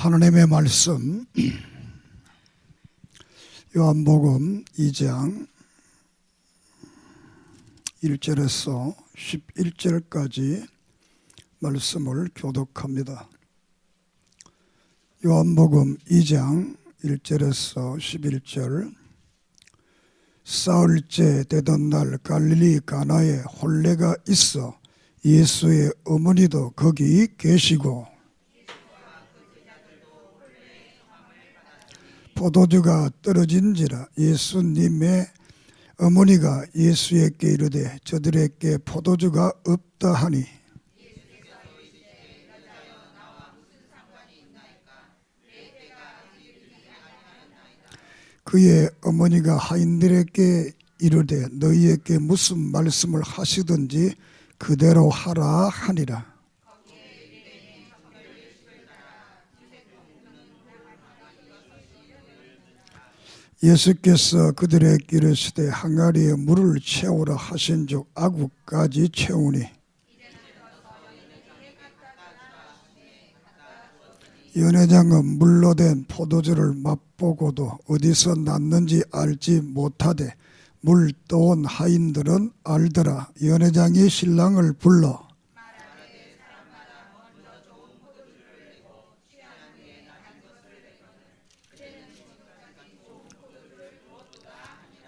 하나님의 말씀 요한복음 2장 1절에서 11절까지 말씀을 교독합니다. 요한복음 2장 1절에서 11절. 사흘째 되던 날 갈릴리 가나에 혼례가 있어 예수의 어머니도 거기 계시고 포도주가 떨어진지라 예수님의 어머니가 예수에게 이르되 저들에게 포도주가 없다 하니 그의 어머니가 하인들에게 이르되 너희에게 무슨 말씀을 하시든지 그대로 하라 하니라. 예수께서 그들에게 이르시되 항아리에 물을 채우라 하신즉 아구까지 채우니 연회장은 물로 된 포도주를 맛보고도 어디서 났는지 알지 못하되 물 떠온 하인들은 알더라. 연회장이 신랑을 불러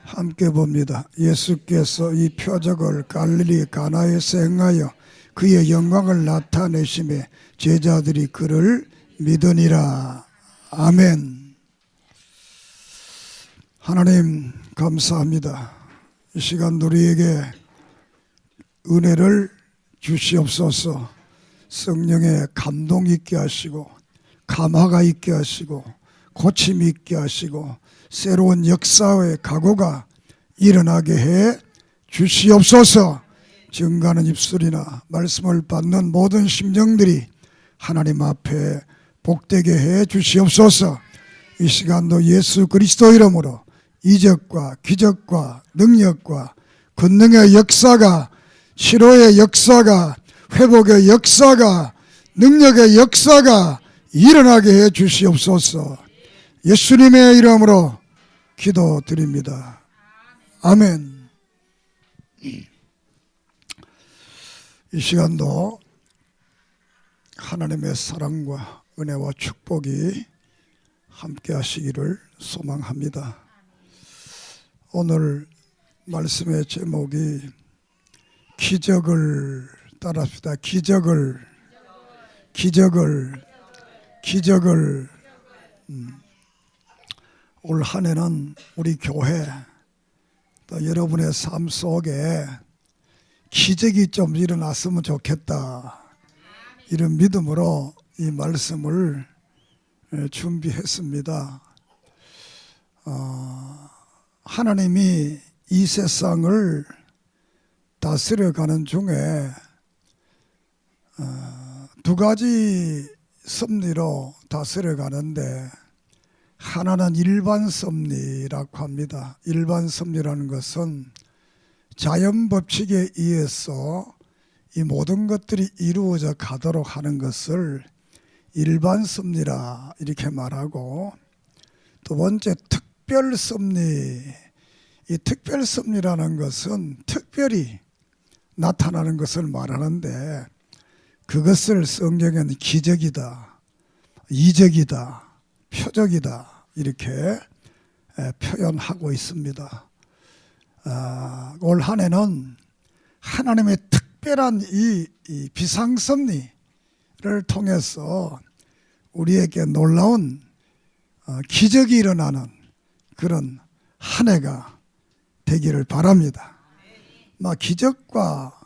함께 봅니다. 예수께서 이 표적을 갈릴리 가나에서 행하여 그의 영광을 나타내심에 제자들이 그를 믿으니라. 아멘. 하나님 감사합니다. 이 시간 우리에게 은혜를 주시옵소서. 성령의 감동 있게 하시고 감화가 있게 하시고 고침이 있게 하시고 새로운 역사의 각오가 일어나게 해 주시옵소서. 증가하는 입술이나 말씀을 받는 모든 심정들이 하나님 앞에 복되게 해 주시옵소서. 이 시간도 예수 그리스도 이름으로 이적과 기적과 능력과 권능의 역사가, 치료의 역사가, 회복의 역사가, 능력의 역사가 일어나게 해 주시옵소서. 예수님의 이름으로 기도드립니다. 아멘. 이 시간도 하나님의 사랑과 은혜와 축복이 함께 하시기를 소망합니다. 오늘 말씀의 제목이 기적을 따라합시다. 기적을 올 한 해는 우리 교회 또 여러분의 삶 속에 기적이 좀 일어났으면 좋겠다, 이런 믿음으로 이 말씀을 준비했습니다. 하나님이 이 세상을 다스려가는 중에 두 가지 섭리로 다스려가는데 하나는 일반 섭리라고 합니다. 일반 섭리라는 것은 자연 법칙에 의해서 이 모든 것들이 이루어져 가도록 하는 것을 일반 섭리라 이렇게 말하고, 두 번째 특별 섭리. 이 특별 섭리라는 것은 특별히 나타나는 것을 말하는데 그것을 성경에는 기적이다, 이적이다, 표적이다 이렇게 표현하고 있습니다. 올 한 해는 하나님의 특별한 이 비상섭리를 통해서 우리에게 놀라운 기적이 일어나는 그런 한 해가 되기를 바랍니다. 기적과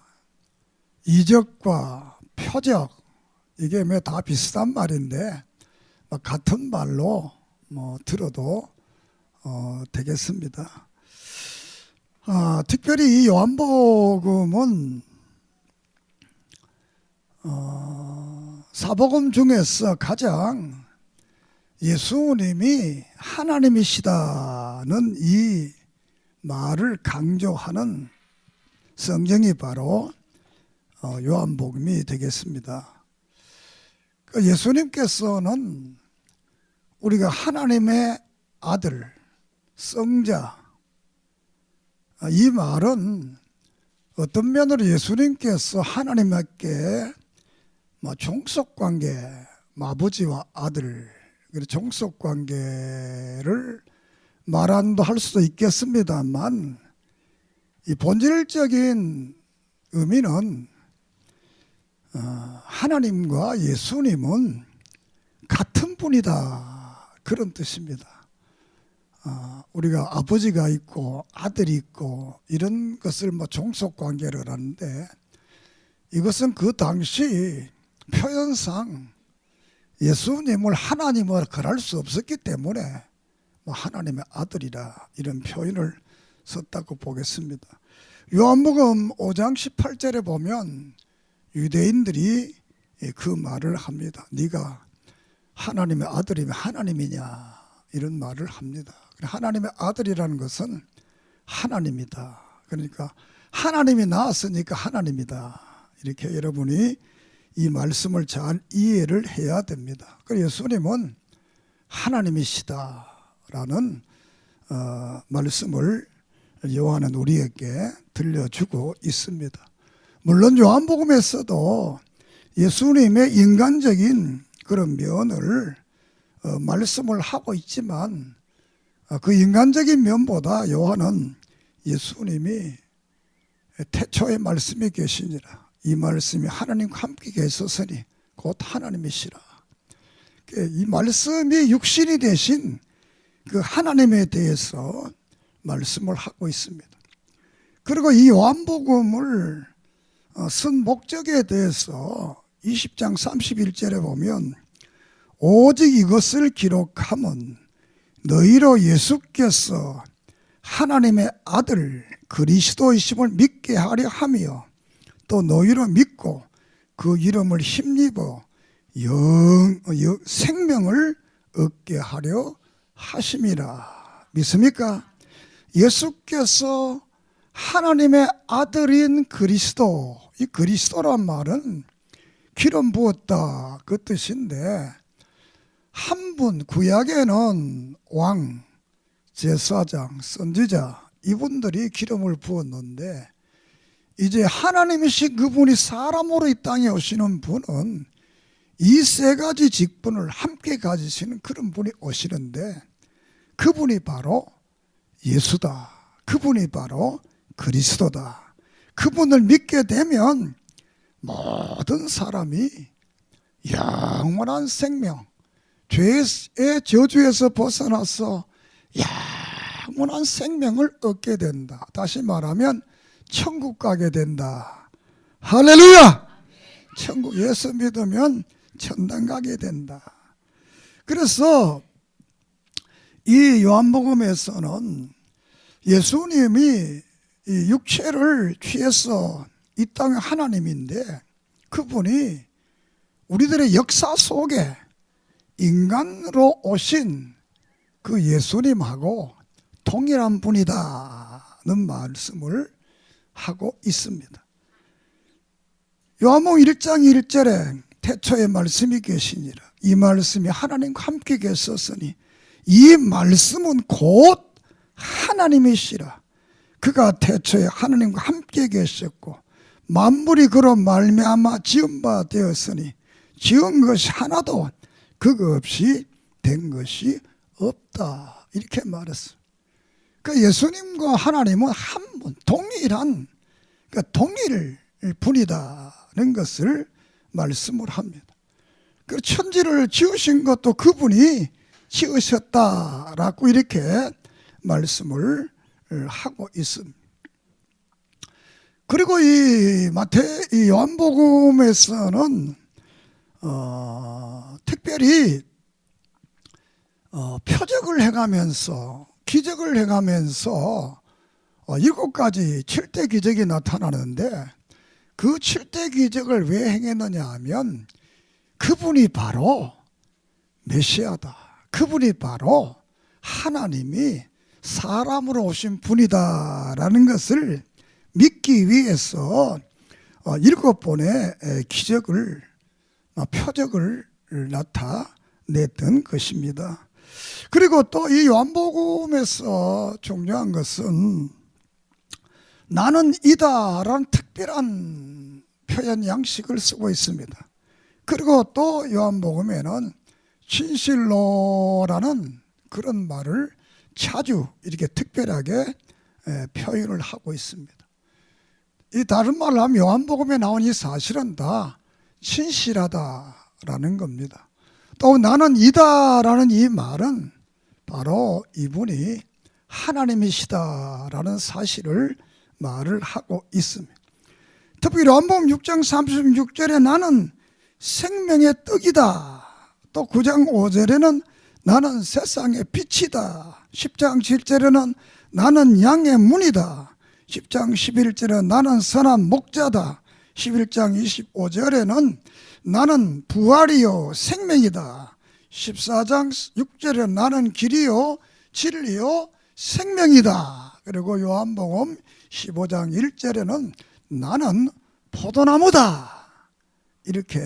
이적과 표적 이게 다 비슷한 말인데 같은 말로 들어도 되겠습니다. 특별히 이 요한복음은 사복음 중에서 가장 예수님이 하나님이시다는 이 말을 강조하는 성경이 바로 요한복음이 되겠습니다. 예수님께서는 우리가 하나님의 아들, 성자, 이 말은 어떤 면으로 예수님께서 하나님께 종속관계, 아버지와 아들, 종속관계를 말한다 할 수도 있겠습니다만, 이 본질적인 의미는 하나님과 예수님은 같은 분이다, 그런 뜻입니다. 우리가 아버지가 있고 아들이 있고 이런 것을 종속관계를 하는데, 이것은 그 당시 표현상 예수님을 하나님으로 거할 수 없었기 때문에 하나님의 아들이라 이런 표현을 썼다고 보겠습니다. 요한복음 5장 18절에 보면 유대인들이 그 말을 합니다. 네가 하나님의 아들이면 하나님이냐, 이런 말을 합니다. 하나님의 아들이라는 것은 하나님이다. 그러니까 하나님이 낳았으니까 하나님이다. 이렇게 여러분이 이 말씀을 잘 이해를 해야 됩니다. 그래서 예수님은 하나님이시다라는 말씀을 요한은 우리에게 들려주고 있습니다. 물론 요한복음에서도 예수님의 인간적인 그런 면을 말씀을 하고 있지만, 그 인간적인 면보다 요한은 예수님이 태초에 말씀이 계시니라, 이 말씀이 하나님과 함께 계셨으니 곧 하나님이시라, 이 말씀이 육신이 되신 그 하나님에 대해서 말씀을 하고 있습니다. 그리고 이 요한복음을 쓴 목적에 대해서 20장 31절에 보면, 오직 이것을 기록함은 너희로 예수께서 하나님의 아들 그리스도이심을 믿게 하려 하며, 또 너희로 믿고 그 이름을 힘입어 생명을 얻게 하려 하심이라. 믿습니까? 예수께서 하나님의 아들인 그리스도, 이 그리스도란 말은 기름 부었다, 그 뜻인데, 한 분, 구약에는 왕, 제사장, 선지자, 이분들이 기름을 부었는데, 이제 하나님이신 그분이 사람으로 이 땅에 오시는 분은 이 세 가지 직분을 함께 가지시는 그런 분이 오시는데, 그분이 바로 예수다. 그분이 바로 그리스도다. 그분을 믿게 되면 모든 사람이 영원한 생명, 죄의 저주에서 벗어나서 영원한 생명을 얻게 된다. 다시 말하면 천국 가게 된다. 할렐루야! 천국, 예수 믿으면 천당 가게 된다. 그래서 이 요한복음에서는 예수님이 이 육체를 취해서 이 땅의 하나님인데, 그분이 우리들의 역사 속에 인간으로 오신 그 예수님하고 동일한 분이다는 말씀을 하고 있습니다. 요한복음 1장 1절에 태초에 말씀이 계시니라, 이 말씀이 하나님과 함께 계셨으니 이 말씀은 곧 하나님이시라. 그가 태초에 하나님과 함께 계셨고 만물이 그로 말미암아 지은 바 되었으니 지은 것이 하나도 그거 없이 된 것이 없다. 이렇게 말했어요. 그 예수님과 하나님은 한 분, 동일한, 그러니까 동일 분이다는 것을 말씀을 합니다. 그 천지를 지으신 것도 그분이 지으셨다라고 이렇게 말씀을 하고 있습니다. 그리고 이 요한복음에서는 특별히 표적을 행하면서, 기적을 행하면서 7가지 7대 기적이 나타나는데, 그 7대 기적을 왜 행했느냐 하면 그분이 바로 메시아다, 그분이 바로 하나님이 사람으로 오신 분이다라는 것을 믿기 위해서 7번의 기적을, 표적을 나타냈던 것입니다. 그리고 또 이 요한복음에서 중요한 것은 나는 이다라는 특별한 표현 양식을 쓰고 있습니다. 그리고 또 요한복음에는 진실로라는 그런 말을 자주 이렇게 특별하게 표현을 하고 있습니다. 이 다른 말로 하면 요한복음에 나온 이 사실은 다 진실하다라는 겁니다. 또 나는 이다라는 이 말은 바로 이분이 하나님이시다라는 사실을 말을 하고 있습니다. 특히 요한복음 6장 36절에 나는 생명의 떡이다. 또 9장 5절에는 나는 세상의 빛이다. 10장 7절에는 나는 양의 문이다. 10장 11절에 나는 선한 목자다. 11장 25절에는 나는 부활이요 생명이다. 14장 6절에 나는 길이요 진리요 생명이다. 그리고 요한복음 15장 1절에는 나는 포도나무다. 이렇게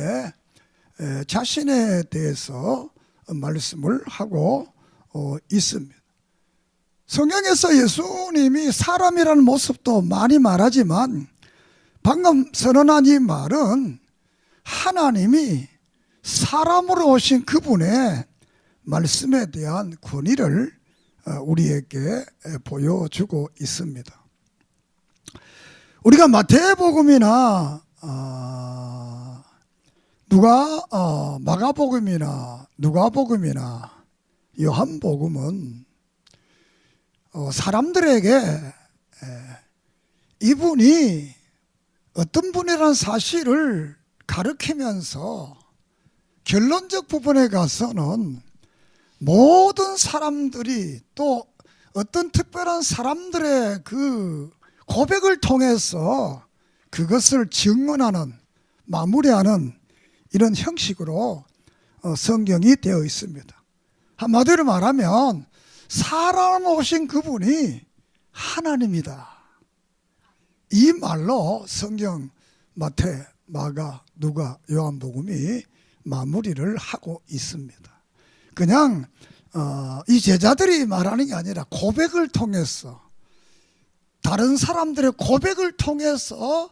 자신에 대해서 말씀을 하고 있습니다. 성경에서 예수님이 사람이라는 모습도 많이 말하지만 방금 선언한 이 말은 하나님이 사람으로 오신 그분의 말씀에 대한 권위를 우리에게 보여주고 있습니다. 우리가 마태복음이나 마가복음이나 누가복음이나 요한복음은 사람들에게 이분이 어떤 분이라는 사실을 가르치면서 결론적 부분에 가서는 모든 사람들이 또 어떤 특별한 사람들의 그 고백을 통해서 그것을 증언하는, 마무리하는 이런 형식으로 성경이 되어 있습니다. 한마디로 말하면 사람 오신 그분이 하나님이다. 이 말로 성경 마태, 마가, 누가, 요한복음이 마무리를 하고 있습니다. 그냥 이 제자들이 말하는 게 아니라 고백을 통해서, 다른 사람들의 고백을 통해서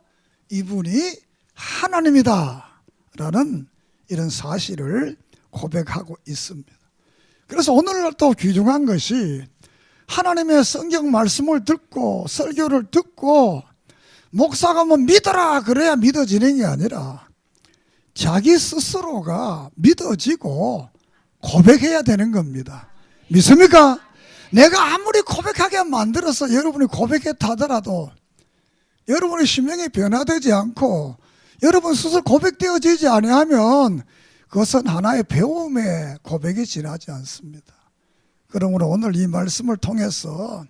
이분이 하나님이다 라는 이런 사실을 고백하고 있습니다. 그래서 오늘날 또 귀중한 것이 하나님의 성경 말씀을 듣고 설교를 듣고 목사가 뭐 믿어라 그래야 믿어지는 게 아니라 자기 스스로가 믿어지고 고백해야 되는 겁니다. 믿습니까? 내가 아무리 고백하게 만들어서 여러분이 고백했다 하더라도 여러분의 심령이 변화되지 않고 여러분 스스로 고백되어지지 아니하면 그것은 하나의 배움의 고백이 지나지 않습니다. 그러므로 오늘 이 말씀을 통해서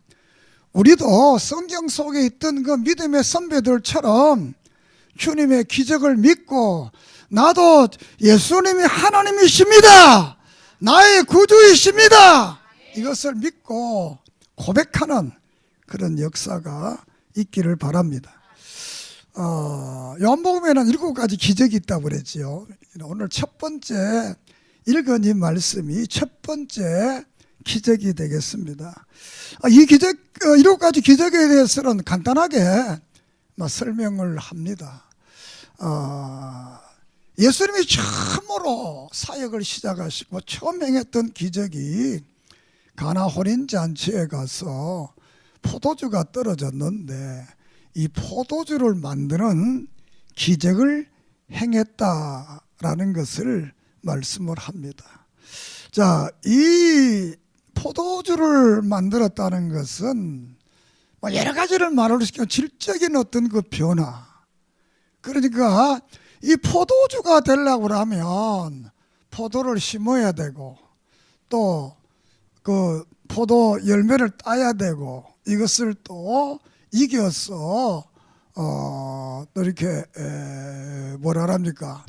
우리도 성경 속에 있던 그 믿음의 선배들처럼 주님의 기적을 믿고 나도 예수님이 하나님이십니다, 나의 구주이십니다, 이것을 믿고 고백하는 그런 역사가 있기를 바랍니다. 요한복음에는 7가지 기적이 있다고 그랬지요. 오늘 첫 번째 읽은 이 말씀이 첫 번째 기적이 되겠습니다. 이 기적, 7가지 기적에 대해서는 간단하게 설명을 합니다. 예수님이 처음으로 사역을 시작하시고 처음 행했던 기적이 가나 혼인 잔치에 가서 포도주가 떨어졌는데 이 포도주를 만드는 기적을 행했다라는 것을 말씀을 합니다. 자, 이 포도주를 만들었다는 것은 여러 가지를 말할 수 있고 질적인 어떤 그 변화, 그러니까 이 포도주가 되려고 하면 포도를 심어야 되고 또 그 포도 열매를 따야 되고 이것을 또 이겨서 또 이렇게 뭐라 합니까,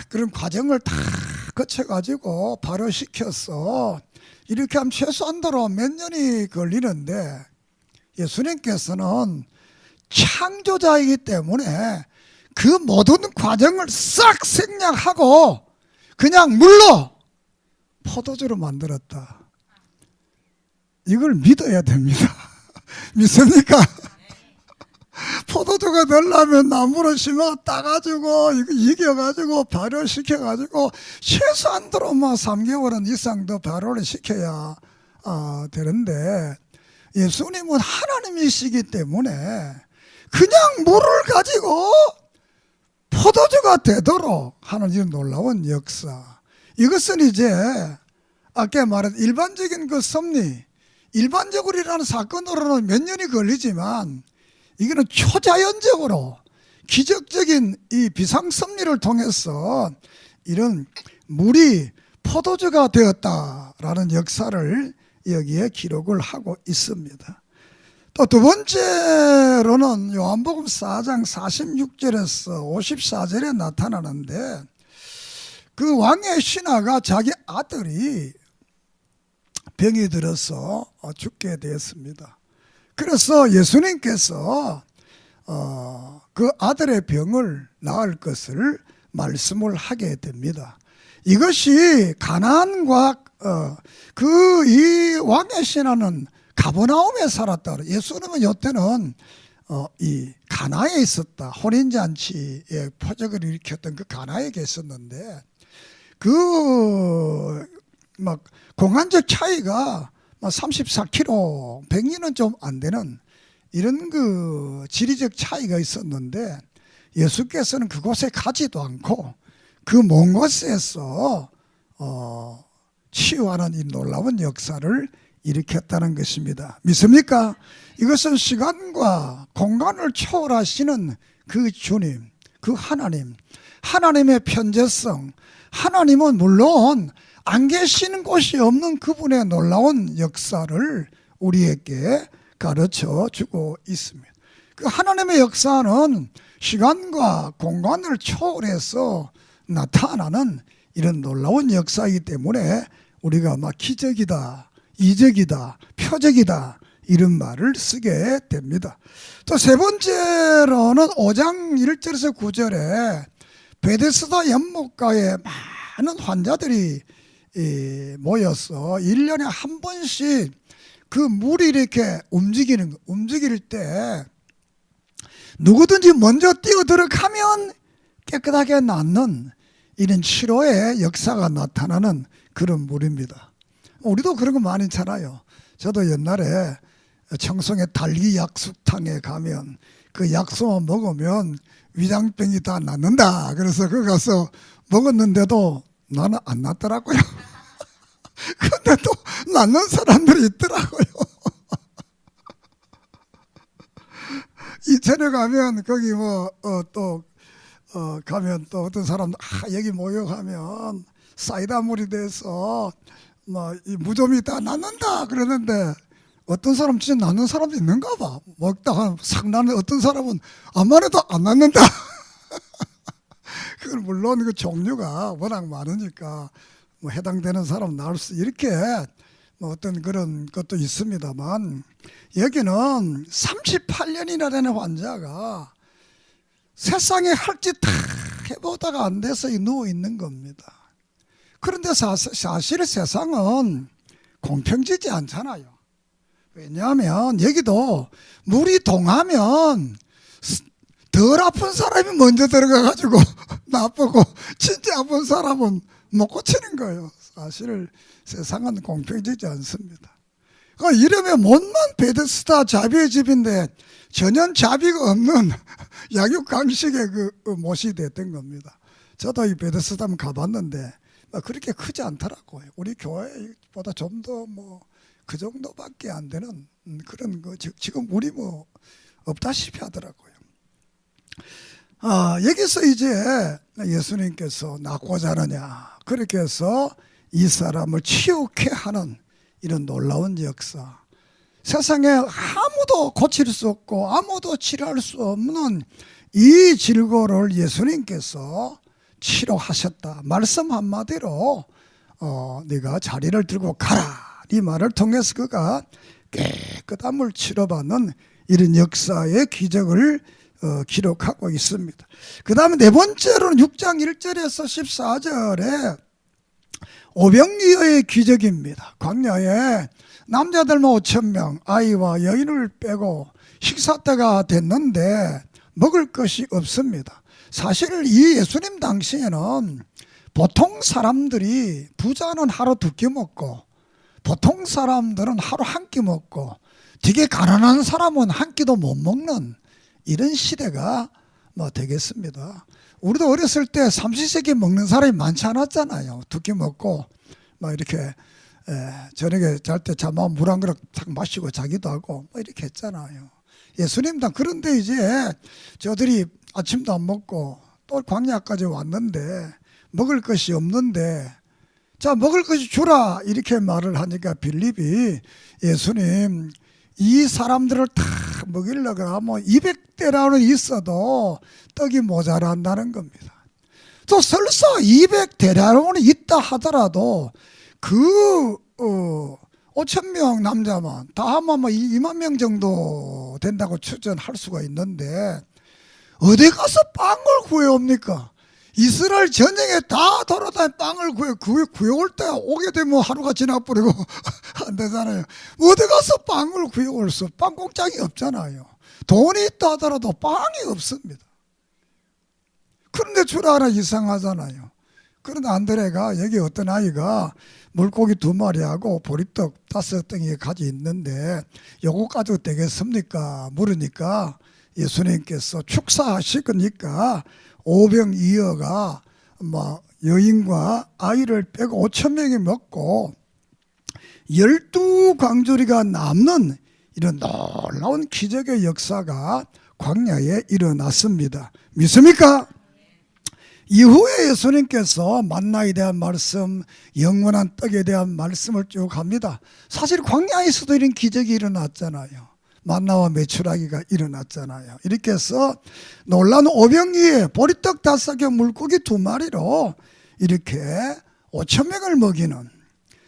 그런 과정을 다 거쳐가지고 발효시켜서 이렇게 하면 최소한도로 몇 년이 걸리는데 예수님께서는 창조자이기 때문에 그 모든 과정을 싹 생략하고 그냥 물로 포도주로 만들었다. 이걸 믿어야 됩니다. 믿습니까? 포도주가 되려면 나무를 심어 따가지고 이겨가지고 발효시켜가지고 최소한도로 3개월은 이상 더 발효를 시켜야 되는데, 예수님은 하나님이시기 때문에 그냥 물을 가지고 포도주가 되도록 하는 이런 놀라운 역사. 이것은 이제 아까 말한 일반적인 그 섭리, 일반적으로 일어나는 사건으로는 몇 년이 걸리지만, 이거는 초자연적으로 기적적인 이 비상섭리를 통해서 이런 물이 포도주가 되었다라는 역사를 여기에 기록을 하고 있습니다. 또 두 번째로는 요한복음 4장 46절에서 54절에 나타나는데, 그 왕의 신하가 자기 아들이 병이 들어서 죽게 되었습니다. 그래서 예수님께서 그 아들의 병을 나을 것을 말씀을 하게 됩니다. 이것이 가나안과 그 이 왕의 신하는 가버나움에 살았다. 예수님은 요때는 이 가나에 있었다. 혼인잔치에 표적을 일으켰던 그 가나에 계셨는데, 그 막 공간적 차이가 34km, 100리는 좀 안 되는 이런 그 지리적 차이가 있었는데, 예수께서는 그곳에 가지도 않고 그 먼 곳에서 치유하는 이 놀라운 역사를 일으켰다는 것입니다. 믿습니까? 이것은 시간과 공간을 초월하시는 그 주님, 그 하나님, 하나님의 편재성, 하나님은 물론 안 계시는 곳이 없는 그분의 놀라운 역사를 우리에게 가르쳐 주고 있습니다. 그 하나님의 역사는 시간과 공간을 초월해서 나타나는 이런 놀라운 역사이기 때문에 우리가 막 기적이다, 이적이다, 표적이다 이런 말을 쓰게 됩니다. 또 세 번째로는 5장 1절에서 9절에 베데스다 연못가에 많은 환자들이 모여서 1년에 한 번씩 그 물이 이렇게 움직일 때 누구든지 먼저 뛰어 들어가면 깨끗하게 낫는 이런 치료의 역사가 나타나는 그런 물입니다. 우리도 그런 거 많이 있잖아요. 저도 옛날에 청송의 달기 약수탕에 가면 그 약수만 먹으면 위장병이 다 낫는다. 그래서 그 가서 먹었는데도 나는 안 낫더라고요. 근데 또 낫는 사람들이 있더라고요. 이천에 가면 거기 가면 또 어떤 사람들 여기 모여가면 사이다 물이 돼서 이 무좀이 다 낫는다 그러는데, 어떤 사람 진짜 낫는 사람도 있는가 봐. 먹다가 싹 나는 어떤 사람은 아무만 해도 안 낫는다. 그건 물론 그 종류가 워낙 많으니까 해당되는 사람 나올 수 이렇게 어떤 그런 것도 있습니다만, 여기는 38년이나 되는 환자가 세상에 할 짓 다 해보다가 안 돼서 누워 있는 겁니다. 그런데 사실 세상은 공평지지 않잖아요. 왜냐하면 여기도 물이 동하면 덜 아픈 사람이 먼저 들어가가지고 나쁘고 진짜 아픈 사람은 못 고치는 거예요. 사실 세상은 공평지지 않습니다. 이러면 못만 베데스다 자비의 집인데 전혀 자비가 없는 약육강식의 그 못이 됐던 겁니다. 저도 이 베데스다 가봤는데 그렇게 크지 않더라고요. 우리 교회보다 좀 더 그 정도밖에 안 되는 그런 거 지금 우리 없다시피 하더라고요. 여기서 이제 예수님께서 낫고자 하느냐 그렇게 해서 이 사람을 치유케 하는 이런 놀라운 역사, 세상에 아무도 고칠 수 없고 아무도 치료할 수 없는 이 질고를 예수님께서 치료하셨다. 말씀 한마디로 네가 자리를 들고 가라 이 말을 통해서 그가 깨끗한 물 치료받는 이런 역사의 기적을 기록하고 있습니다. 그 다음에 네 번째로는 6장 1절에서 14절에 오병이어의 기적입니다. 광야에 남자들만 5,000명, 아이와 여인을 빼고 식사 때가 됐는데 먹을 것이 없습니다. 사실 이 예수님 당시에는 보통 사람들이, 부자는 하루 2끼 먹고 보통 사람들은 하루 1끼 먹고 되게 가난한 사람은 1끼도 못 먹는 이런 시대가 되겠습니다. 우리도 어렸을 때 삼시세끼 먹는 사람이 많지 않았잖아요. 2끼 먹고 이렇게 저녁에 잘 때 자면 물 한 그릇 탁 마시고 자기도 하고 이렇게 했잖아요. 예수님도 그런데 이제 저들이 아침도 안 먹고 또 광야까지 왔는데 먹을 것이 없는데, 자, 먹을 것이 주라 이렇게 말을 하니까 빌립이 예수님, 이 사람들을 다 먹이려고 하면 200대라는 있어도 떡이 모자란다는 겁니다. 또 설사 200대라는 있다 하더라도 그 5,000명 남자만 다 하면 2만 명 정도 된다고 추정할 수가 있는데 어디 가서 빵을 구해옵니까? 이스라엘 전쟁에 다 돌아다니 빵을 구해올 때 오게 되면 하루가 지나버리고 안 되잖아요. 어디 가서 빵을 구해올 수, 빵 공장이 없잖아요. 돈이 있다 하더라도 빵이 없습니다. 그런데 주라 하나 이상하잖아요. 그런데 안드레가, 여기 어떤 아이가 물고기 2마리하고 보리떡 5덩이 가지 있는데 요거 가지고 되겠습니까? 물으니까 예수님께서 축사하시니까 오병이어가 여인과 아이를 빼고 5,000명이 먹고 12광주리가 남는 이런 놀라운 기적의 역사가 광야에 일어났습니다. 믿습니까? 이후에 예수님께서 만나에 대한 말씀, 영원한 떡에 대한 말씀을 쭉 합니다. 사실 광야에서도 이런 기적이 일어났잖아요. 만나와 메추라기가 일어났잖아요. 이렇게 해서 놀라운 오병이에 보리떡 5개, 물고기 2마리로 이렇게 5,000명을 먹이는,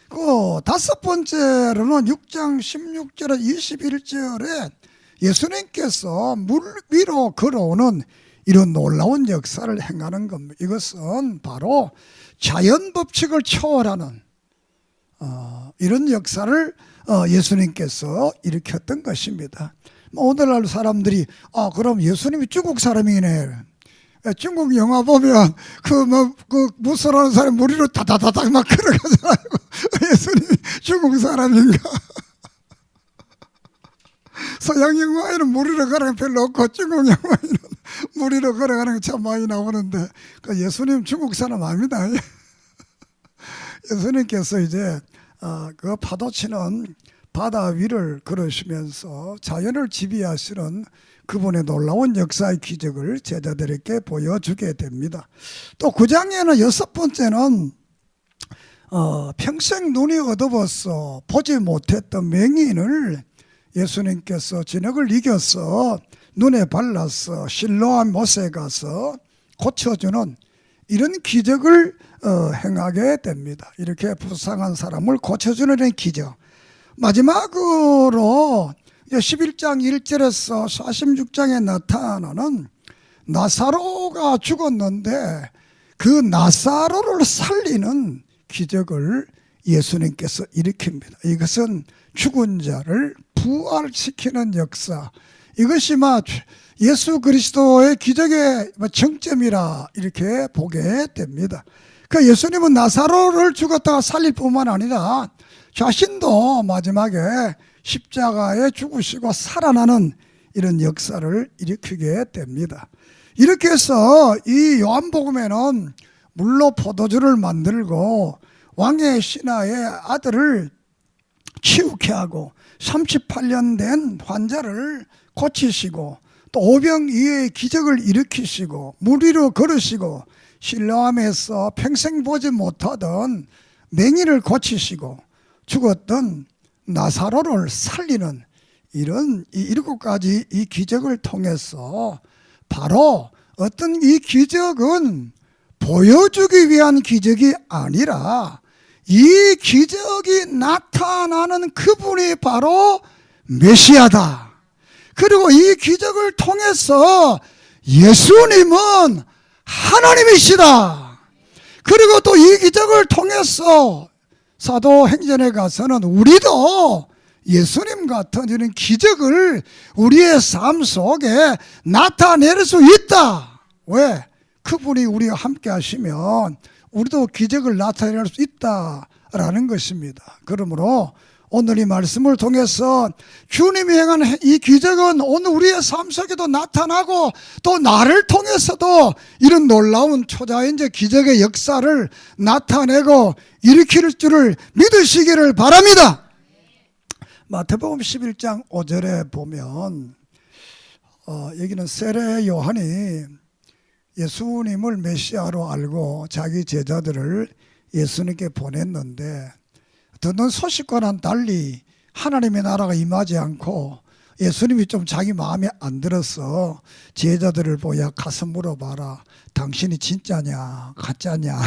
그 5번째로는 6장 16절에 21절에 예수님께서 물 위로 걸어오는 이런 놀라운 역사를 행하는 겁니다. 이것은 바로 자연 법칙을 초월하는 이런 역사를 예수님께서 일으켰던 것입니다. 오늘날 사람들이 그럼 예수님이 중국 사람이네. 중국 영화 보면 그 무술하는 사람 무리로 다다다닥 막 걸어가잖아요. 예수님이 중국 사람인가? 서양 영화에는 무리로 걸어가는 게 별로 없고 중국 영화에는 무리로 걸어가는 게 참 많이 나오는데 예수님 중국 사람 아닙니다. 예수님께서 이제 그 파도치는 바다 위를 걸으시면서 자연을 지배하시는 그분의 놀라운 역사의 기적을 제자들에게 보여주게 됩니다. 또 9장에는 6번째는 평생 눈이 어두워서 보지 못했던 맹인을 예수님께서 진흙을 이겨서 눈에 발라서 실로암 못에 가서 고쳐주는 이런 기적을 행하게 됩니다. 이렇게 불쌍한 사람을 고쳐주는 기적. 마지막으로 11장 1절에서 46장에 나타나는 나사로가 죽었는데 그 나사로를 살리는 기적을 예수님께서 일으킵니다. 이것은 죽은 자를 부활시키는 역사, 이것이 예수 그리스도의 기적의 정점이라 이렇게 보게 됩니다. 그 예수님은 나사로를 죽었다가 살릴 뿐만 아니라 자신도 마지막에 십자가에 죽으시고 살아나는 이런 역사를 일으키게 됩니다. 이렇게 해서 이 요한복음에는 물로 포도주를 만들고 왕의 신하의 아들을 치우게 하고 38년 된 환자를 고치시고 또 오병이어의 기적을 일으키시고 물 위로 걸으시고 실로암에서 평생 보지 못하던 맹인을 고치시고 죽었던 나사로를 살리는 이런 이 7가지 이 기적을 통해서 바로 어떤 이 기적은 보여주기 위한 기적이 아니라 이 기적이 나타나는 그분이 바로 메시아다. 그리고 이 기적을 통해서 예수님은 하나님이시다. 그리고 또 이 기적을 통해서 사도행전에 가서는 우리도 예수님 같은 이런 기적을 우리의 삶 속에 나타낼 수 있다. 왜? 그분이 우리와 함께 하시면 우리도 기적을 나타낼 수 있다라는 것입니다. 그러므로 오늘 이 말씀을 통해서 주님이 행한 이 기적은 오늘 우리의 삶 속에도 나타나고 또 나를 통해서도 이런 놀라운 초자연적 기적의 역사를 나타내고 일으킬 줄을 믿으시기를 바랍니다. 마태복음 11장 5절에 보면 여기는 세례 요한이 예수님을 메시아로 알고 자기 제자들을 예수님께 보냈는데 듣는 소식과는 달리 하나님의 나라가 임하지 않고 예수님이 좀 자기 마음에 안 들어서 제자들을 보야 가서 물어봐라. 당신이 진짜냐 가짜냐.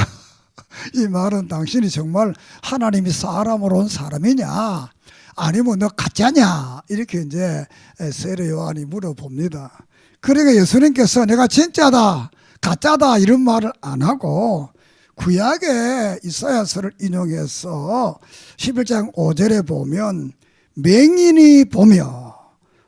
이 말은 당신이 정말 하나님이 사람으로 온 사람이냐 아니면 너 가짜냐 이렇게 이제 세례 요한이 물어봅니다. 그러니까 예수님께서 내가 진짜다 가짜다 이런 말을 안 하고 구약의 이사야서를 인용해서 11장 5절에 보면 맹인이 보며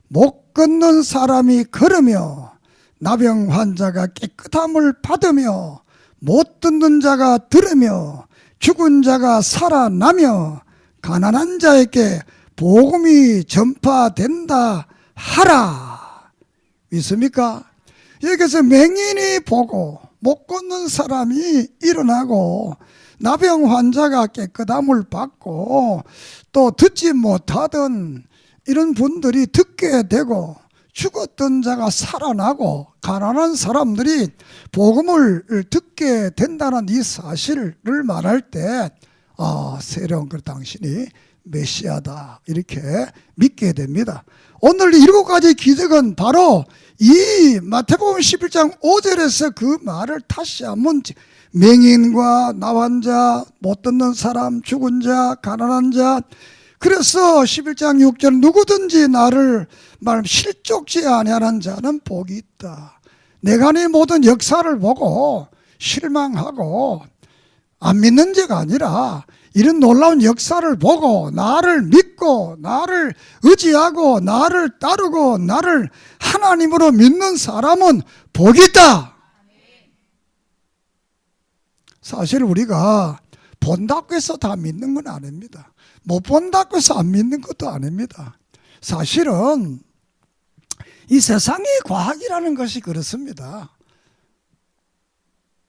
못 걷는 사람이 걸으며 나병 환자가 깨끗함을 받으며 못 듣는 자가 들으며 죽은 자가 살아나며 가난한 자에게 복음이 전파된다 하라. 믿습니까? 여기서 맹인이 보고 못 걷는 사람이 일어나고 나병 환자가 깨끗함을 받고 또 듣지 못하던 이런 분들이 듣게 되고 죽었던 자가 살아나고 가난한 사람들이 복음을 듣게 된다는 이 사실을 말할 때 세례요한 그 당신이 메시아다 이렇게 믿게 됩니다. 오늘 이 7가지 기적은 바로 이 마태복음 11장 5절에서 그 말을 다시 한번 맹인과 나환자, 못 듣는 사람, 죽은 자, 가난한 자. 그래서 11장 6절 누구든지 나를 실족지 아니하는 자는 복이 있다. 내가 네 모든 역사를 보고 실망하고 안 믿는 자가 아니라 이런 놀라운 역사를 보고 나를 믿고 나를 의지하고 나를 따르고 나를 하나님으로 믿는 사람은 복이 있다. 사실 우리가 본다고 해서 다 믿는 건 아닙니다. 못 본다고 해서 안 믿는 것도 아닙니다. 사실은 이 세상의 과학이라는 것이 그렇습니다.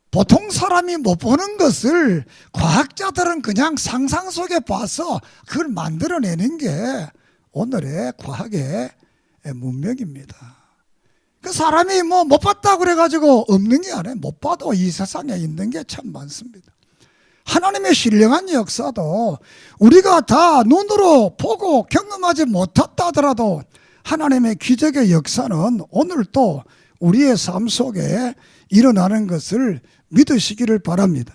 보통 사람이 못 보는 것을 과학자들은 그냥 상상 속에 봐서 그걸 만들어내는 게 오늘의 과학의 문명입니다. 그 사람이 못 봤다고 그래가지고 없는 게 아니에요. 못 봐도 이 세상에 있는 게 참 많습니다. 하나님의 신령한 역사도 우리가 다 눈으로 보고 경험하지 못했다 하더라도 하나님의 기적의 역사는 오늘 또 우리의 삶 속에 일어나는 것을 믿으시기를 바랍니다.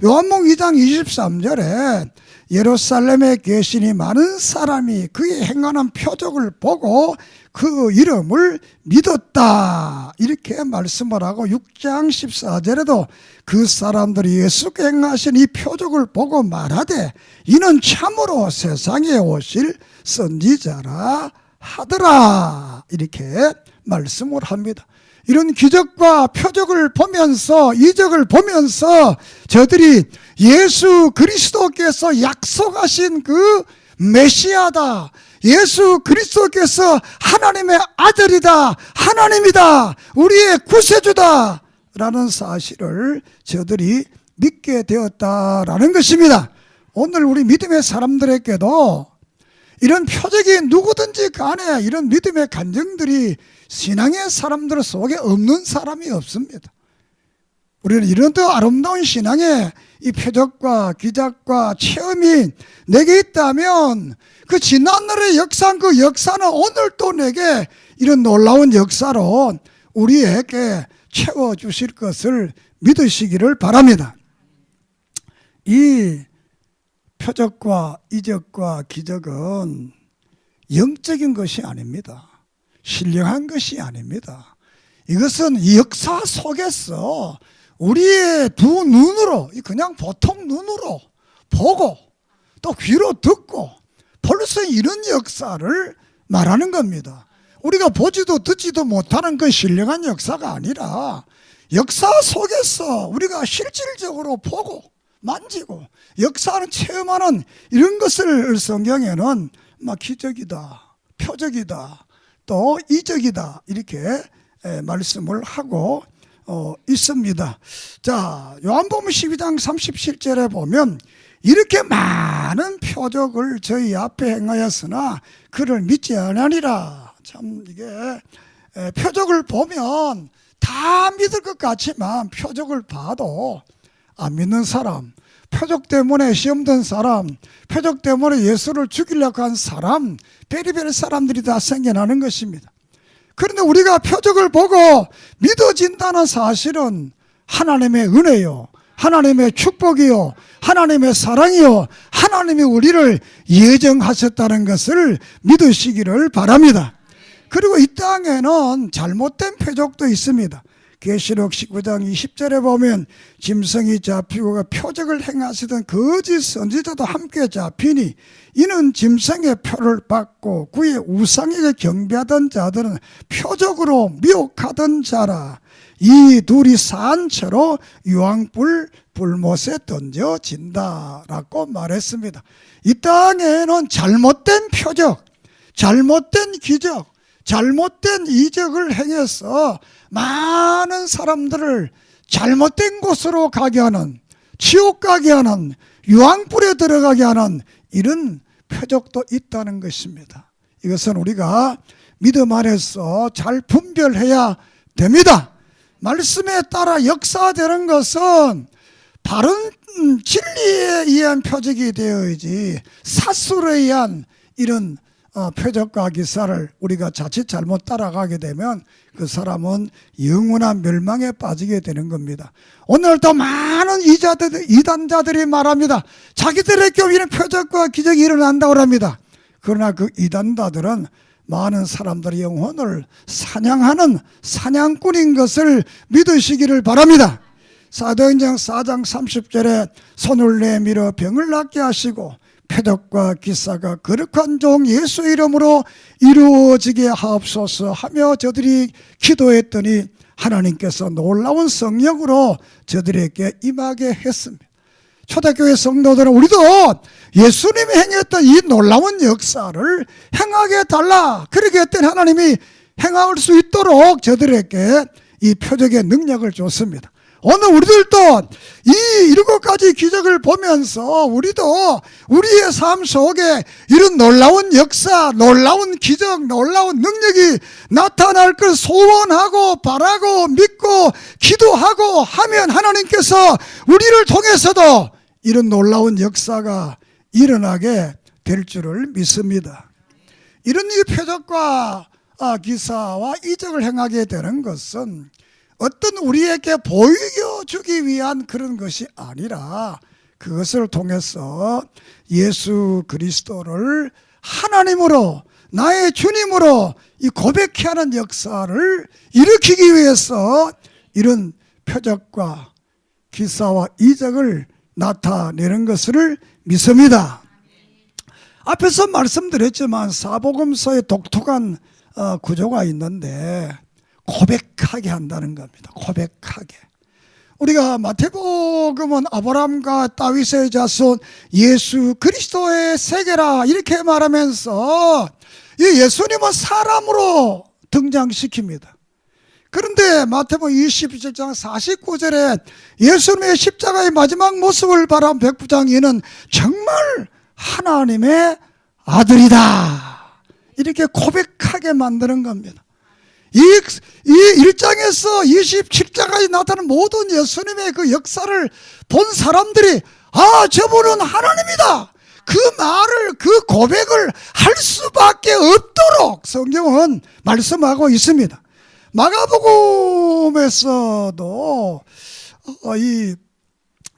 요한복음 2장 23절에 예루살렘에 계시니 많은 사람이 그의 행하는 표적을 보고 그 이름을 믿었다 이렇게 말씀을 하고 6장 14절에도 그 사람들이 예수께 행하신 이 표적을 보고 말하되 이는 참으로 세상에 오실 선지자라 하더라 이렇게 말씀을 합니다. 이런 기적과 표적을 보면서 이적을 보면서 저들이 예수 그리스도께서 약속하신 그 메시아다, 예수 그리스도께서 하나님의 아들이다, 하나님이다, 우리의 구세주다 라는 사실을 저들이 믿게 되었다라는 것입니다. 오늘 우리 믿음의 사람들에게도 이런 표적이 누구든지 간에 이런 믿음의 간증들이 신앙의 사람들 속에 없는 사람이 없습니다. 우리는 이런 더 아름다운 신앙의 이 표적과 기적과 체험이 내게 있다면 그 지난날의 역사한 그 역사는 오늘 또 내게 이런 놀라운 역사로 우리에게 채워주실 것을 믿으시기를 바랍니다. 이 표적과 이적과 기적은 영적인 것이 아닙니다. 신령한 것이 아닙니다. 이것은 역사 속에서 우리의 두 눈으로, 그냥 보통 눈으로 보고 또 귀로 듣고 벌써 이런 역사를 말하는 겁니다. 우리가 보지도 듣지도 못하는 그 신령한 역사가 아니라 역사 속에서 우리가 실질적으로 보고 만지고 역사를 체험하는 이런 것을 성경에는 막 기적이다, 표적이다, 또 이적이다 이렇게 말씀을 하고 있습니다. 자, 요한복음 12장 37절에 보면 이렇게 많은 표적을 저희 앞에 행하였으나 그를 믿지 않으리라. 참 이게 표적을 보면 다 믿을 것 같지만 표적을 봐도 안 믿는 사람, 표적 때문에 시험 든 사람, 표적 때문에 예수를 죽이려고 한 사람, 베리베리 사람들이 다 생겨나는 것입니다. 그런데 우리가 표적을 보고 믿어진다는 사실은 하나님의 은혜요, 하나님의 축복이요, 하나님의 사랑이요, 하나님이 우리를 예정하셨다는 것을 믿으시기를 바랍니다. 그리고 이 땅에는 잘못된 표적도 있습니다. 계시록 19장 20절에 보면 짐승이 잡히고 표적을 행하시던 거짓 선지자도 함께 잡히니 이는 짐승의 표를 받고 그의 우상에게 경배하던 자들은 표적으로 미혹하던 자라. 이 둘이 산채로 유황불 불못에 던져진다라고 말했습니다. 이 땅에는 잘못된 표적, 잘못된 기적, 잘못된 이적을 행해서 많은 사람들을 잘못된 곳으로 가게 하는, 지옥 가게 하는, 유황불에 들어가게 하는 이런 표적도 있다는 것입니다. 이것은 우리가 믿음 안에서 잘 분별해야 됩니다. 말씀에 따라 역사되는 것은 바른 진리에 의한 표적이 되어야지 사술에 의한 이런 표적과 기사를 우리가 자칫 잘못 따라가게 되면 그 사람은 영원한 멸망에 빠지게 되는 겁니다. 오늘도 많은 이단자들이 말합니다. 자기들의 교회는 표적과 기적이 일어난다고 합니다. 그러나 그 이단자들은 많은 사람들의 영혼을 사냥하는 사냥꾼인 것을 믿으시기를 바랍니다. 사도행전 4장 30절에 손을 내밀어 병을 낫게 하시고 표적과 기사가 거룩한 종 예수 이름으로 이루어지게 하옵소서 하며 저들이 기도했더니 하나님께서 놀라운 성령으로 저들에게 임하게 했습니다. 초대교회 성도들은 우리도 예수님이 행했던 이 놀라운 역사를 행하게 달라, 그렇게 했더니 하나님이 행할 수 있도록 저들에게 이 표적의 능력을 줬습니다. 오늘 우리들도 이 7가지 기적을 보면서 우리도 우리의 삶 속에 이런 놀라운 역사, 놀라운 기적, 놀라운 능력이 나타날 걸 소원하고 바라고 믿고 기도하고 하면 하나님께서 우리를 통해서도 이런 놀라운 역사가 일어나게 될 줄을 믿습니다. 이런 이 표적과 기사와 이적을 행하게 되는 것은 어떤 우리에게 보여주기 위한 그런 것이 아니라 그것을 통해서 예수 그리스도를 하나님으로, 나의 주님으로 이 고백케 하는 역사를 일으키기 위해서 이런 표적과 기사와 이적을 나타내는 것을 믿습니다. 앞에서 말씀드렸지만 사복음서에 독특한 구조가 있는데 고백하게 한다는 겁니다. 고백하게. 우리가 마태복음은 아브라함과 다윗의 자손 예수 그리스도의 세계라 이렇게 말하면서 이 예수님은 사람으로 등장시킵니다. 그런데 마태복음 27장 49절에 예수님의 십자가의 마지막 모습을 바라본 백부장이는 정말 하나님의 아들이다, 이렇게 고백하게 만드는 겁니다. 이 1장에서 27장까지 나타나는 모든 예수님의 그 역사를 본 사람들이 저분은 하나님이다, 그 말을, 그 고백을 할 수밖에 없도록 성경은 말씀하고 있습니다. 마가복음에서도 이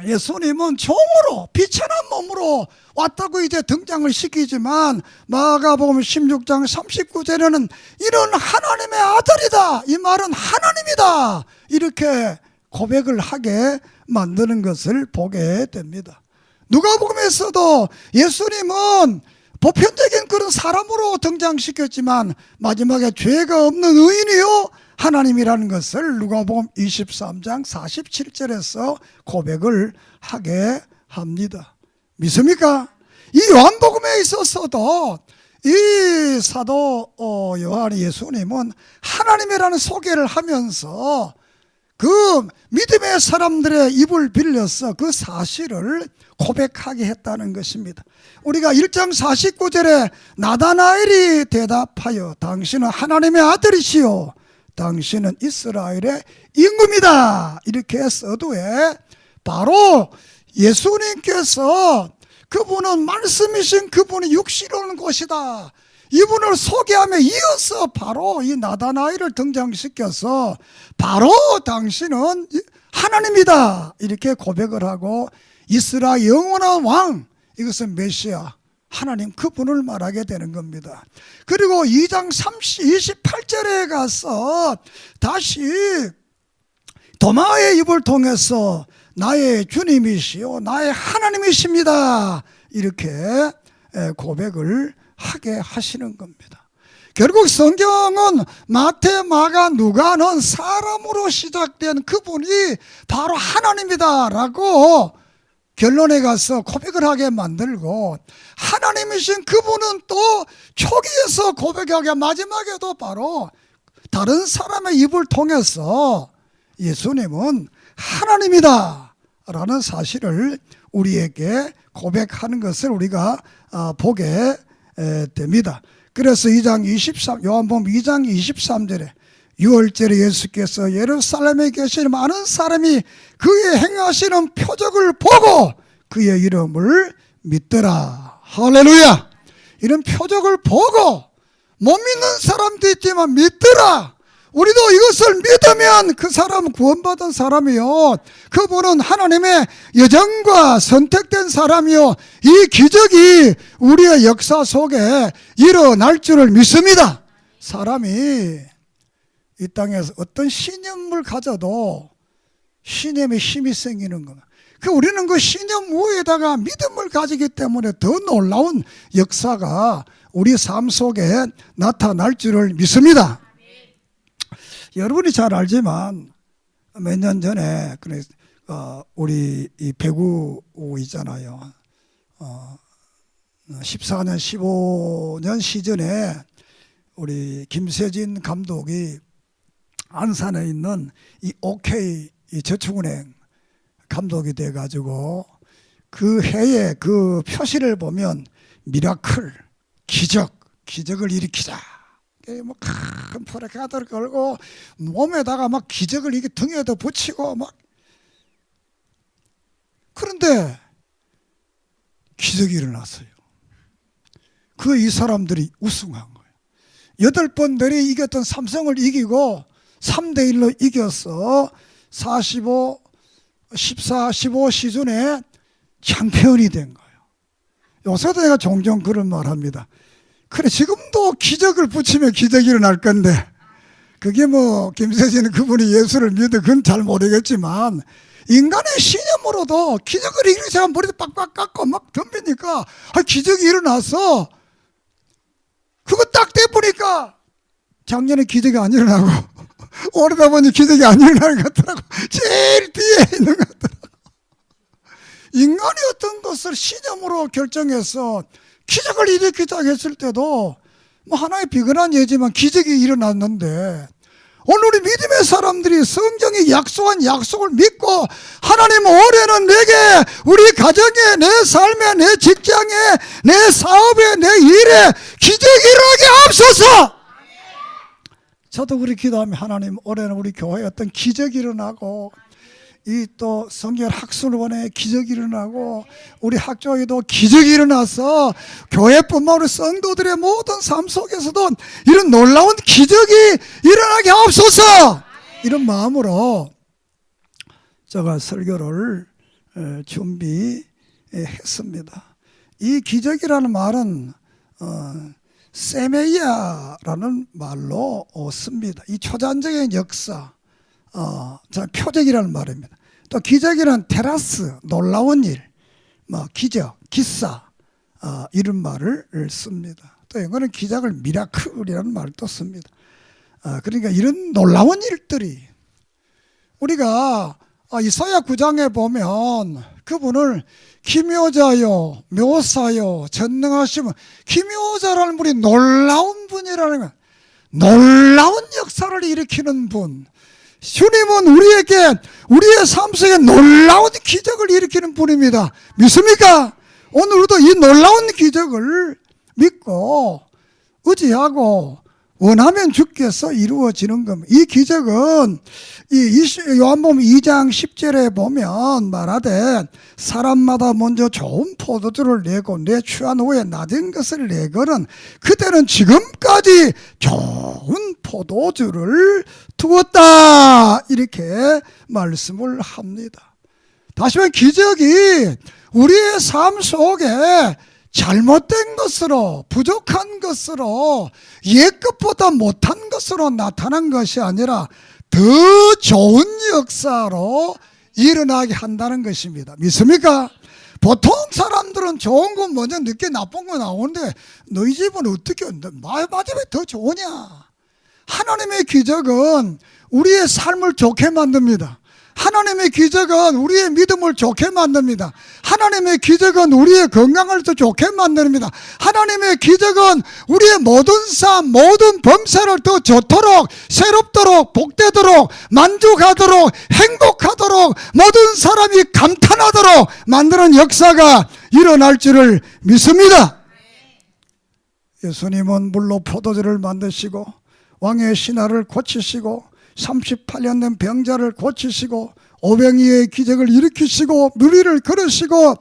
예수님은 종으로 비천한 몸으로 왔다고 이제 등장을 시키지만 마가복음 16장 39절에는 이는 하나님의 아들이다, 이 말은 하나님이다, 이렇게 고백을 하게 만드는 것을 보게 됩니다. 누가복음에서도 예수님은 보편적인 그런 사람으로 등장시켰지만 마지막에 죄가 없는 의인이요 하나님이라는 것을 누가복음 23장 47절에서 고백을 하게 합니다. 믿습니까? 이 요한복음에 있어서도 이 사도 요한이 예수님은 하나님이라는 소개를 하면서 그 믿음의 사람들의 입을 빌려서 그 사실을 고백하게 했다는 것입니다. 우리가 1장 49절에 나다나엘이 대답하여 당신은 하나님의 아들이시요 당신은 이스라엘의 임금이다 이렇게 서두에 바로 예수님께서 그분은 말씀이신 그분이 육신이 오는 것이다 이분을 소개하며 이어서 바로 이 나다나엘을 등장시켜서 바로 당신은 하나님이다 이렇게 고백을 하고 이스라엘 영원한 왕 이것은 메시아 하나님 그분을 말하게 되는 겁니다. 그리고 2장 28절에 가서 다시 도마의 입을 통해서 나의 주님이시요 나의 하나님이십니다 이렇게 고백을 하게 하시는 겁니다. 결국 성경은 마태, 마가, 누가는 사람으로 시작된 그분이 바로 하나님이다 라고 결론에 가서 고백을 하게 만들고 하나님이신 그분은 또 초기에서 고백하게 마지막에도 바로 다른 사람의 입을 통해서 예수님은 하나님이다 라는 사실을 우리에게 고백하는 것을 우리가 보게 됩니다. 그래서 2장 23 요한복음 2장 23절에 유월절에 예수께서 예루살렘에 계신 많은 사람이 그의 행하시는 표적을 보고 그의 이름을 믿더라. 할렐루야. 이런 표적을 보고 못 믿는 사람도 있지만 믿더라. 우리도 이것을 믿으면 그 사람은 구원받은 사람이요 그분은 하나님의 여정과 선택된 사람이요 이 기적이 우리의 역사 속에 일어날 줄을 믿습니다. 사람이 이 땅에서 어떤 신념을 가져도 신념의 힘이 생기는 겁니다. 우리는 그 신념 위에다가 믿음을 가지기 때문에 더 놀라운 역사가 우리 삶 속에 나타날 줄을 믿습니다. 여러분이 잘 알지만 몇 년 전에 우리 이 배구 있잖아요. 14년 15년 시즌에 우리 김세진 감독이 안산에 있는 이 OK 이 저축은행 감독이 돼가지고 그 해에 그 표시를 보면 미라클 기적을 일으키자. 뭐 큰 프레카드를 걸고 몸에다가 막 기적을 이게 등에도 붙이고 막 그런데 기적이 일어났어요. 이 사람들이 우승한 거예요. 8번들이 이겼던 삼성을 이기고 3대1로 이겨서 14, 15 시즌에 챔피언이 된 거예요. 요새도 내가 종종 그런 말 합니다. 그래 지금도 기적을 붙이면 기적이 일어날 건데 그게 뭐 김세진은 그분이 예수를 믿어 그건 잘 모르겠지만 인간의 신념으로도 기적을 일으키자 머리도 빡빡 깎고 막 덤비니까 기적이 일어나서 그거 딱 돼보니까 작년에 기적이 안 일어나고 오르다 보니 기적이 안 일어나는 것 같더라고. 제일 뒤에 있는 것 같더라고. 인간이 어떤 것을 신념으로 결정해서 기적을 일으키자 했을 때도 뭐 하나의 비근한 예지만 기적이 일어났는데 오늘 우리 믿음의 사람들이 성경이 약속한 약속을 믿고 하나님 올해는 내게 우리 가정에 내 삶에 내 직장에 내 사업에 내 일에 기적이 일어나게 하옵소서. 저도 그렇게 기도하면 하나님 올해는 우리 교회에 어떤 기적이 일어나고 이 또 성경 학술원에 기적이 일어나고 우리 학교에도 기적이 일어나서 교회뿐만 아니라 성도들의 모든 삶 속에서도 이런 놀라운 기적이 일어나게 하옵소서. 이런 마음으로 제가 설교를 준비했습니다. 이 기적이라는 말은 세메이아라는 말로 씁니다. 이 초자연적인 역사 자, 표적이라는 말입니다. 또 기적이란 테라스, 놀라운 일, 뭐 기적, 기사 이런 말을 씁니다. 또 영어는 기적을 미라클이라는 말을 또 씁니다. 그러니까 이런 놀라운 일들이 우리가 이사야 9장에 보면 그분을 기묘자요, 묘사요, 전능하시면 기묘자라는 분이 놀라운 분이라는 거예요. 놀라운 역사를 일으키는 분. 주님은 우리에게 우리의 삶 속에 놀라운 기적을 일으키는 분입니다. 믿습니까? 오늘도 이 놀라운 기적을 믿고 의지하고 원하면 주께서 이루어지는 겁니다. 이 기적은 요한복음 2장 10절에 보면 말하되 사람마다 먼저 좋은 포도주를 내고 내 취한 후에 낮은 것을 내거는 그때는 지금까지 좋은 포도주를 두었다 이렇게 말씀을 합니다. 다시 말해 기적이 우리의 삶 속에 잘못된 것으로 부족한 것으로 옛것보다 못한 것으로 나타난 것이 아니라 더 좋은 역사로 일어나게 한다는 것입니다. 믿습니까? 보통 사람들은 좋은 건 먼저 늦게 나쁜 거 나오는데 너희 집은 어떻게 마지막에 더 좋으냐? 하나님의 기적은 우리의 삶을 좋게 만듭니다. 하나님의 기적은 우리의 믿음을 좋게 만듭니다. 하나님의 기적은 우리의 건강을 더 좋게 만듭니다. 하나님의 기적은 우리의 모든 삶, 모든 범사를 더 좋도록, 새롭도록, 복되도록, 만족하도록, 행복하도록, 모든 사람이 감탄하도록 만드는 역사가 일어날 줄을 믿습니다. 예수님은 물로 포도주를 만드시고 왕의 신하를 고치시고 38년 된 병자를 고치시고 오병이의 기적을 일으키시고 무리를 걸으시고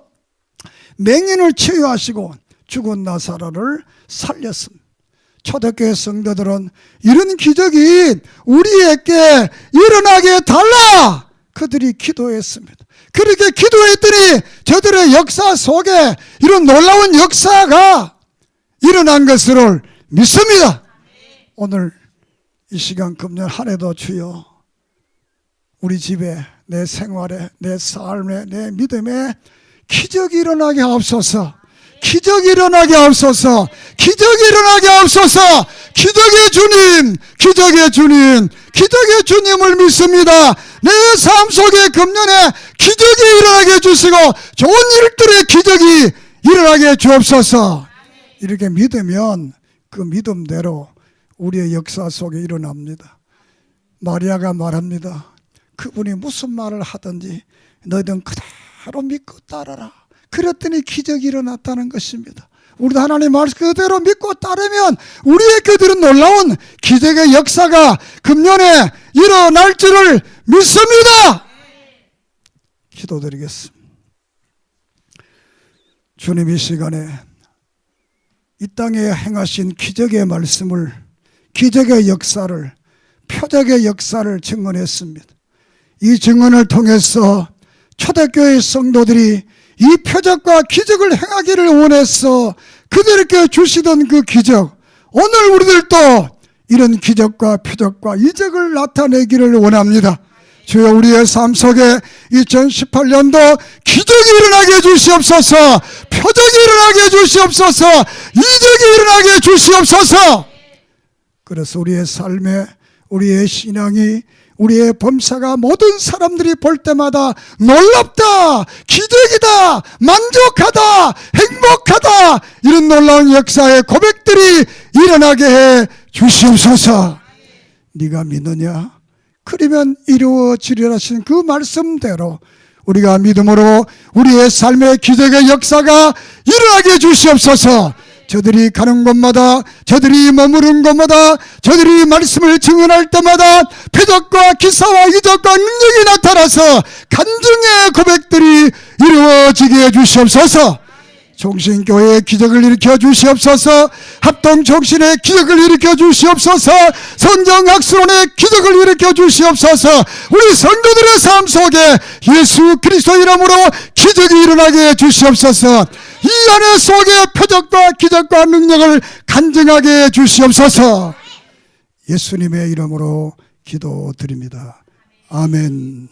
맹인을 치유하시고 죽은 나사로를 살렸습니다. 초대교회 성도들은 이런 기적이 우리에게 일어나게 달라 그들이 기도했습니다. 그렇게 기도했더니 저들의 역사 속에 이런 놀라운 역사가 일어난 것을 믿습니다. 오늘 이 시간 금년 한 해도 주여 우리 집에 내 생활에 내 삶에 내 믿음에 기적이 일어나게 하옵소서. 기적이 일어나게 하옵소서. 기적이 일어나게 하옵소서. 기적의 주님, 기적의 주님, 기적의 주님을 믿습니다. 내 삶 속에 금년에 기적이 일어나게 해주시고 좋은 일들의 기적이 일어나게 해 주옵소서. 이렇게 믿으면 그 믿음대로 우리의 역사 속에 일어납니다. 마리아가 말합니다. 그분이 무슨 말을 하든지 너희들은 그대로 믿고 따라라. 그랬더니 기적이 일어났다는 것입니다. 우리도 하나님 말씀 그대로 믿고 따르면 우리의 그들은 놀라운 기적의 역사가 금년에 일어날 줄을 믿습니다. 기도드리겠습니다. 주님 이 시간에 이 땅에 행하신 기적의 말씀을 기적의 역사를 표적의 역사를 증언했습니다. 이 증언을 통해서 초대교회 성도들이 이 표적과 기적을 행하기를 원해서 그들에게 주시던 그 기적 오늘 우리들도 이런 기적과 표적과 이적을 나타내기를 원합니다. 주여 우리의 삶 속에 2018년도 기적이 일어나게 해주시옵소서. 표적이 일어나게 해주시옵소서. 이적이 일어나게 해주시옵소서. 그래서 우리의 삶에 우리의 신앙이 우리의 범사가 모든 사람들이 볼 때마다 놀랍다, 기적이다, 만족하다, 행복하다 이런 놀라운 역사의 고백들이 일어나게 해 주시옵소서. 네가 믿느냐? 그러면 이루어지리라 하신 그 말씀대로 우리가 믿음으로 우리의 삶의 기적의 역사가 일어나게 해 주시옵소서. 저들이 가는 곳마다 저들이 머무른 곳마다 저들이 말씀을 증언할 때마다 표적과 기사와 이적과 능력이 나타나서 간증의 고백들이 이루어지게 해주시옵소서. 종신교회의 기적을 일으켜 주시옵소서. 합동종신의 기적을 일으켜 주시옵소서. 성경학술원의 기적을 일으켜 주시옵소서. 우리 성도들의 삶 속에 예수 그리스도 이름으로 기적이 일어나게 해 주시옵소서. 이 안에 속에 표적과 기적과 능력을 간증하게 해 주시옵소서. 예수님의 이름으로 기도드립니다. 아멘.